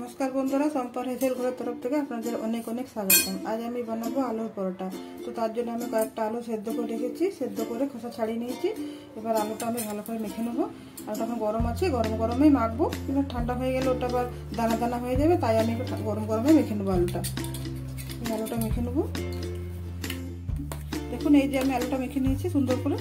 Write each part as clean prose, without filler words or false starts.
नमस्कार बंधुरा सम्पार हेसेल घर तरफ থেকে আপনাদের অনেক অনেক স্বাগতম। আজ আমি বানাবো আলুর পরোটা। তো তার জন্য আমি কয়েকটা আলু সেদ্ধ করে রেখেছি, সেদ্ধ করে খোসা ছাড়িয়ে নিয়েছি। এবার আলুটা আমি ভালো করে মেখে নেব। আলুটা এখন গরম আছে, গরম গরমেই মাখবো, কিন্তু ঠান্ডা হয়ে গেলে ওটা আবার দানা দানা হয়ে যাবে, তাই আমি একটু গরম গরমেই মেখে নেব আলুটা। আলুটা মেখে নেব। দেখুন এই যে আমি আলুটা মেখে নিয়েছি সুন্দর করে।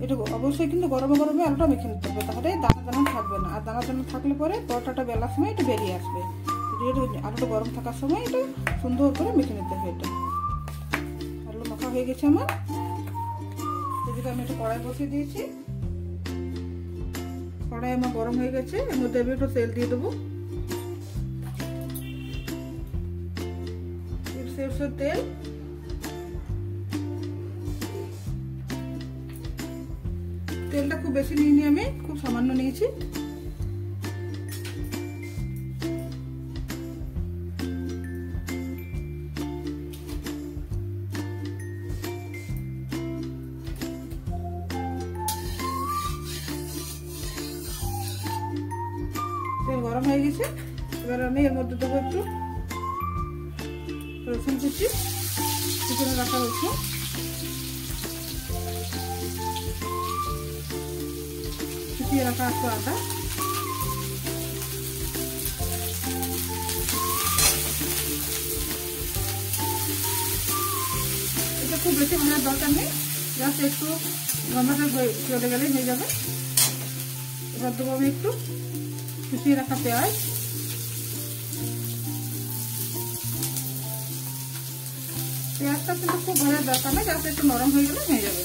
এটা অবশ্যই কিন্তু গরমে গরমে আলুটা মেখে নিতে হবে, তাহলে দানা দানা থাকবে না। আর দানা দানা থাকলে পরে পরোটাটা বেলার সময় একটু বেরিয়ে আসবে। আলুটা গরম থাকার সময় এটা সুন্দর করে মেখে নিতে হবে। এটা আলু মাখা হয়ে গেছে আমার। এদিকে আমি একটু কড়াই বসিয়ে দিয়েছি। কড়াই আমার গরম হয়ে গেছে, এর মধ্যে আমি একটু তেল দিয়ে দেবো। সরষের তেল, তেলটা খুব বেশি নিইনি, আমি খুব সামান্য নিয়েছি। তেল গরম হয়ে গেছে, এবার আমি এর মধ্যে দেবো একটু রসুন কুচি, পিছনে রাখা রসুন, কুচিয়ে রাখা একটু আদা, এটা খুব বেশি ভাজার দরকার নেই, জাস্ট একটু গন্ধটা চলে গেলেই হয়ে যাবে। এবার দেবো আমি একটু কুচিয়ে রাখা পেঁয়াজ, পেঁয়াজটা কিন্তু খুব ভাজার দরকার নেই, জাস্ট একটু নরম হয়ে গেলে হয়ে যাবে।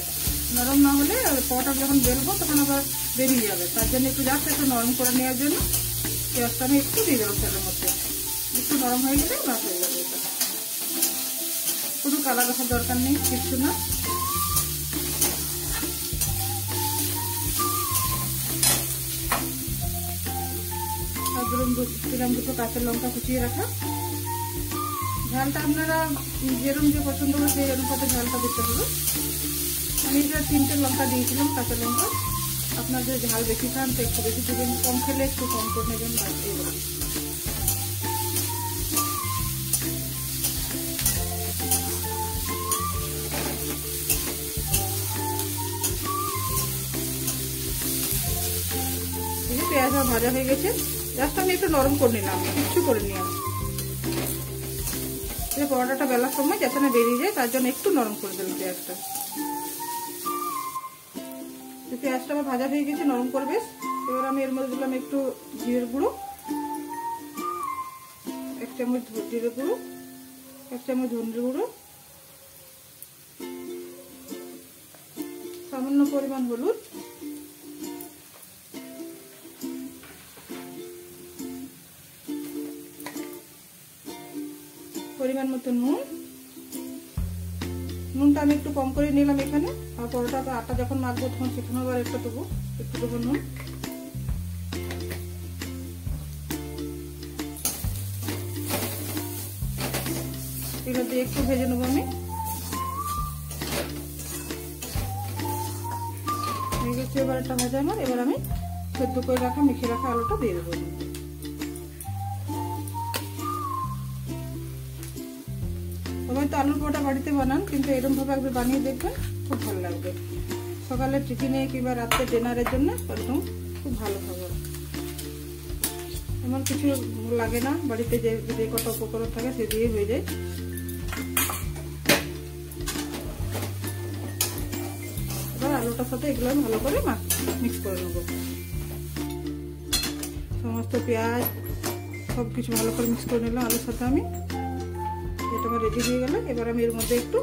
নরম না হলে পরোটা যখন বেলবো তখন আবার বেরিয়ে যাবে, তার জন্য একটু জাস্ট একটু নরম করে নেওয়ার জন্য পেঁয়াজটা আমি একটু দিয়ে দেবো তেলের মধ্যে। একটু নরম হয়ে গেলে বাস হয়ে যাবে। এটা শুধু কালার রাখার দরকার নেই, কিচ্ছু না। ধরুন দিলাম দুটো কাঁচা লঙ্কা কুচিয়ে রাখা। ঝালটা আপনারা যেরকম যে পছন্দ করে সেই অনুপাতে ঝালটা দিতে হবে। আমি এটা 3টে লঙ্কা দিয়েছিলাম, কাঁচা লঙ্কা। আপনাদের ঝাল বেশি খান তো একটু বেশি দেবেন, কম খেলে একটু কম করে নেবেন। পেঁয়াজ ভাজা হয়ে গেছে, জাস্ট আমি একটু নরম করে নিলাম, কিছু করে নিলাম। পরোটাটা বেলার সময় যাতে না বেরিয়ে যায় তার জন্য একটু নরম করে দিলাম পেঁয়াজটা। পেঁয়াজটা আমার ভাজা হয়ে গেছে নরম করে বেশ। এবার আমি এর মধ্যে দিলাম একটু জিরের গুঁড়ো, 1 চামচ জিরের গুঁড়ো, 1 চামচ ধনের গুঁড়ো, সামান্য পরিমাণ হলুদ, পরিমাণ মতো নুন। নুনটা আমি একটু কম করে নিলাম এখানে, আর পরোটা আটা যখন মাখবো তখন সেখানে আবার একটু দেবো নুন। এগুলো দিয়ে একটু ভেজে নেবো আমি। হয়ে গেছে এবার একটা ভাজা আমার। এবার আমি সেদ্ধ করে রাখা মেখে রাখা আলুটা দিয়ে দেবো। সবাই তো আলুর পরোটা বাড়িতে বানান, কিন্তু এরকম ভাবে একবার বানিয়ে দেখবেন, খুব ভালো লাগবে। সকালের টিফিনে কিংবা রাত্রে ডিনারের জন্য একদম খুব ভালো খাবার। এমন কিছু লাগে না, বাড়িতে যে কটা উপকরণ থাকে সে দিয়ে হয়ে যায়। এবার আলুটার সাথে এগুলো ভালো করে মিক্স করে নেবো। সমস্ত পেঁয়াজ সবকিছু ভালো করে মিক্স করে নিলাম আলুর সাথে আমি। এটা আমার রেডি হয়ে গেল। এবার আমি এর মধ্যে একটু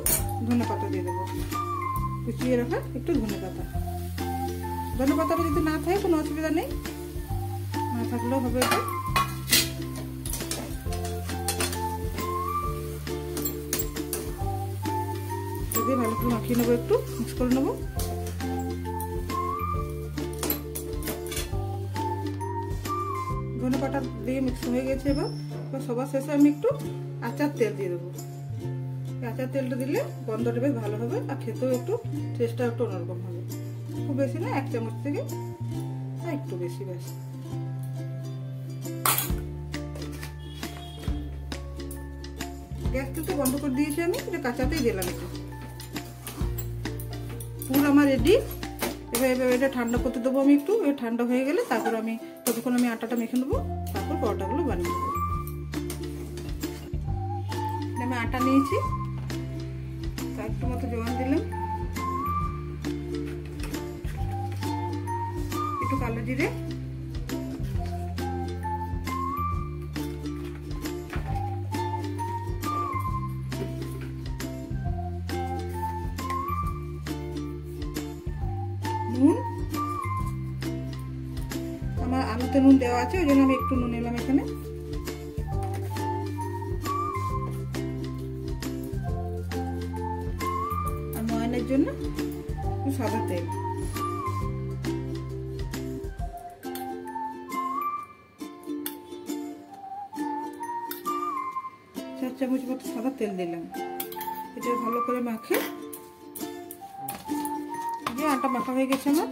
ধনে পাতা দিয়ে দেবো, কুচিয়ে রাখা একটু ধনে পাতা। ধনে পাতাটা যদি না থাকে কোনো অসুবিধা নেই, না থাকলেও হবে। এটা দিয়ে ভালো করে মাখিয়ে নেবো, একটু মিক্স করে নেবো। ধনে পাতা দিয়ে মিক্স হয়ে গেছে। এবার সবার শেষে আমি একটু আচার তেল দিয়ে দেবো। আচার তেলটা দিলে গন্ধটা বেশ ভালো হবে, আর খেতেও একটু টেস্টটা একটু অন্যরকম হবে। খুব বেশি না, 1 চামচ থেকে একটু বেশি। ব্যাস গ্যাসটা তো বন্ধ করে দিয়েছি আমি, এটা কাঁচাতেই দিলাম। এটা পুরো আমার রেডি। এবার এটা ঠান্ডা করতে দেবো আমি একটু। ঠান্ডা হয়ে গেলে তারপর আমি ততক্ষণ আমি আটাটা মেখে নেবো, তারপর পরোটাগুলো বানিয়ে নেবো। আমি আটা নিয়েছি, তার একটু মতো জোয়ান দিলাম, একটু কালো জিরে, নুন। আমার আলুতে নুন দেওয়া আছে, ওই জন্য আমি একটু নুন এলাম এখানে। আর ময়ানের জন্য সাদা তেল। 4 চামচ মতো সাদা তেল দিলাম। এটা ভালো করে মাখে, যে আটা মাখা হয়ে গেছে আমার।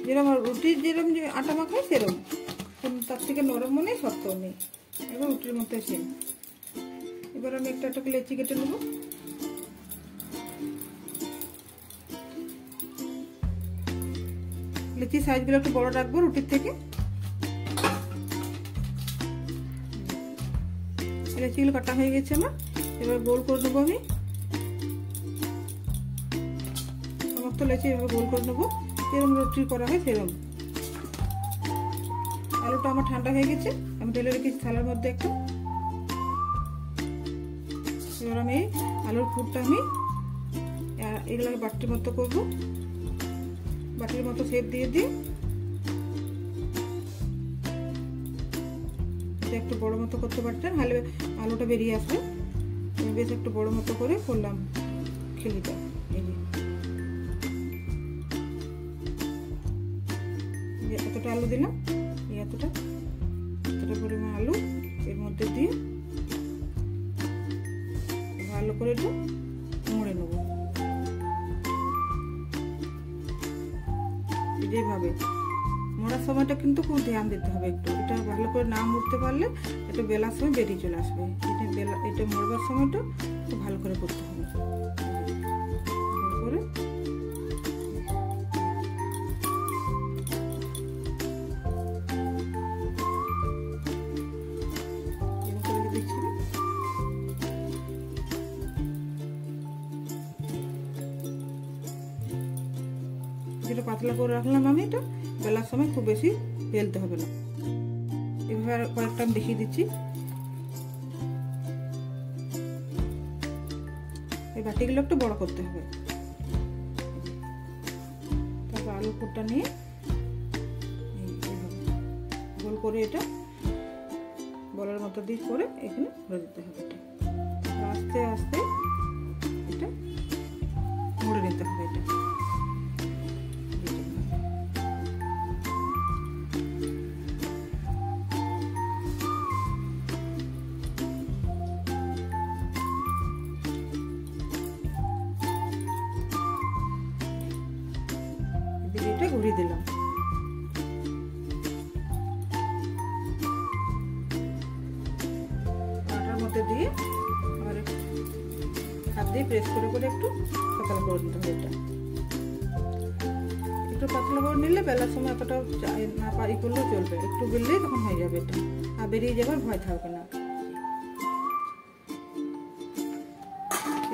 যেরকম রুটির যেরকম যে আটা মাখায় সেরকম, তার থেকে নরমও নেই শক্তও নেই, এবার রুটির মতো সেম। এবার আমি একটা একটা লেচি কেটে নেব। লেচি সাইজগুলো একটু বড় রাখবো রুটির থেকে। লেচিগুলো কাটা হয়ে গেছে আমার। এবার গোল করে নেবো আমি সমস্ত লেচি, এভাবে গোল করে নেবো, যেরকম রুটি করা হয় সেরকম। আলুটা আমার ঠান্ডা হয়ে গেছে, আমি ঢেলে রেখেছি থালার মধ্যে একটা। এবার আমি আলুর পুরটা আমি এগুলোকে বাটির মতো করবো, বাটির মতো শেপ দিয়ে দিই। একটু বড় মতো করতে পারতেন, তাহলে আলুটা বেরিয়ে আসবে। বেশ একটু বড় মতো করে করলাম খিলিটা। এতটা আলু দিলাম, এতটা পরিমাণ আলু এর মধ্যে দিয়ে ভালো করে একটু মুড়ে নেব। যেভাবে মোড়ার সময়টা কিন্তু খুব ধ্যান দিতে হবে একটু। এটা ভালো করে না মুড়তে পারলে এটা বেলার সময় বেরিয়ে চলে আসবে। এটা মোড়বার সময়টা খুব ভালো করে করতে হবে। করে যেটা পাতলা করে রাখলাম আমি, এটা বেলার সময় খুব বেশি বেলতে হবে না। এবার কয়েকটা আমি দেখিয়ে দিচ্ছি। এই বাটিগুলো একটু বড় করতে হবে। তারপর আলু পুরটা নিয়ে গোল করে এটা বলের মতো দিয়ে করে এখানে ভরে দিতে হবে। এটা আস্তে আস্তে এটা মুড়ে নিতে হবে। এটা ঘুরিয়ে দিলাম। আটার মধ্যে দিয়ে আবার হাত দিয়ে প্রেস করে করে একটু পাতলা করে নিতে হবে। এটা একটু পাতলা করে নিলে বেলার সময় এতটা না পারি করলেও চলবে, একটু বেললেই তখন হয়ে যাবে। এটা আর বেরিয়ে যাবার ভয় থাকবে না।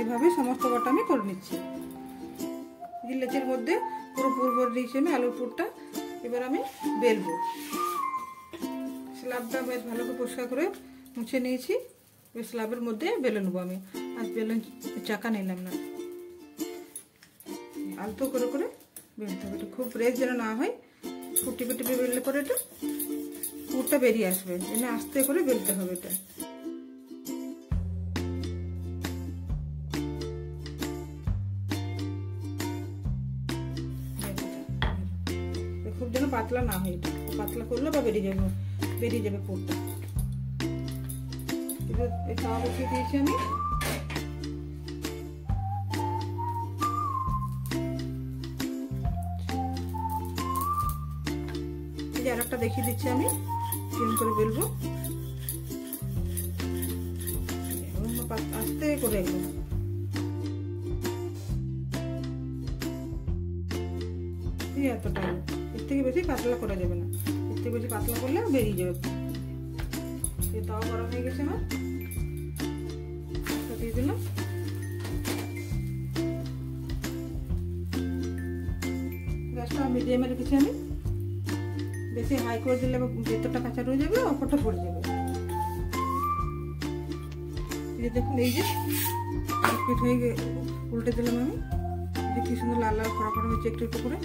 এভাবে সমস্ত কটা আমি করে নিচ্ছি। লেচির মধ্যে পুরো পুর ভরে দিয়েছি আমি আলুর পুরটা। এবার আমি বেলবো। স্ল্যাবটা বেশ ভালো করে পরিষ্কার করে মুছে নিয়েছি। স্ল্যাবের মধ্যে বেলে নেবো আমি। আর বেলুন চাকা নিলাম না, আলতো করে করে বেলতে হবে। এটা খুব প্রেস যেন না হয়, টিপে টিপে বেললে করে এটা পুরটা বেরিয়ে আসবে। এনে আস্তে করে বেলতে হবে। এটা খুব যেন পাতলা না হয়। এটা পাতলা করলে বা বেরিয়ে যাবে পুরটা। এই তাওয়া বসিয়ে দিয়েছি আমি। এই যে আরেকটা দেখিয়ে দিচ্ছি আমি। ক্লিন করে বেলবো, আস্তে করে একদম। এতটা এর থেকে বেশি পাতলা করা যাবে না, এর থেকে বেশি পাতলা করলে বেরিয়ে যাবে। তাও গরম হয়ে গেছে আমার, দিয়ে দিলাম। গ্যাসটা মিডিয়ামে রেখেছি আমি, বেশি হাই করে দিলে ভেতরটা কাঁচা রয়ে যাবে, অপরটা পড়ে যাবে। দেখুন এই যে পিঠ হয়ে উল্টে দিলাম আমি, কি সুন্দর লাল লাল খড়া খড়া হয়েছে একটু একটু করে।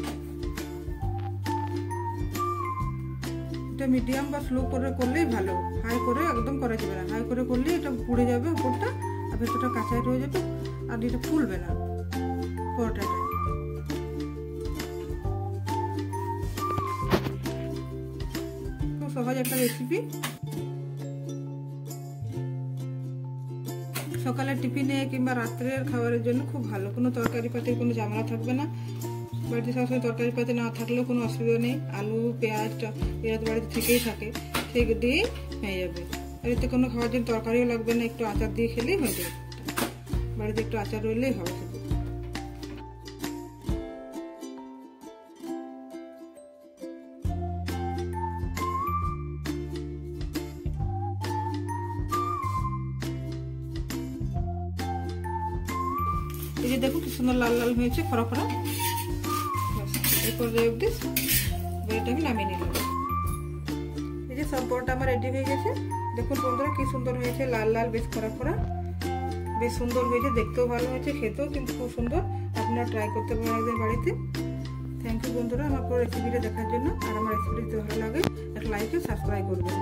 এটা মিডিয়াম বা স্লো করে করলেই ভালো, হাই করে একদম করা যাবে না। হাই করে করলে এটা পুড়ে যাবে উপরটা, আর ভেতরটা কাঁচাই রয়ে যাবে, আর এটা ফুলবে না পরোটাটা। খুব সহজ একটা রেসিপি, সকালের টিফিনে কিংবা রাত্রের খাবারের জন্য খুব ভালো। কোনো তরকারি পাতির কোনো ঝামেলা থাকবে না। বাড়িতে সবসময় তরকারি পাতি না থাকলেও কোনো অসুবিধা নেই, আলু পেঁয়াজটা এরা তো বাড়িতে থেকেই থাকে, সেই দিয়েই হয়ে যাবে। আর এতে কোনো খাওয়ার জন্য তরকারিও লাগবে না, একটু আচার দিয়ে খেলেই হয়ে যাবে। বাড়িতে একটু আচার রইলেই হবে। এই যে দেখুন কি সুন্দর লাল লাল হয়েছে খড়া খড়া। এরপর এটাকে নামিয়ে নিলাম। এই যে সব পরোটা আমার রেডি হয়ে গেছে। দেখুন বন্ধুরা কি সুন্দর হয়েছে, লাল লাল বেশ খড়া খড়া, বেশ সুন্দর হয়েছে, দেখতেও ভালো হয়েছে, খেতেও কিন্তু খুব সুন্দর। আপনারা ট্রাই করতে পারেন একদিন বাড়িতে। থ্যাংক ইউ বন্ধুরা আমার পুরো রেসিপিটা দেখার জন্য। আর আমার রেসিপিটা যদি ভালো লাগে একটা লাইক ও সাবস্ক্রাইব করবেন।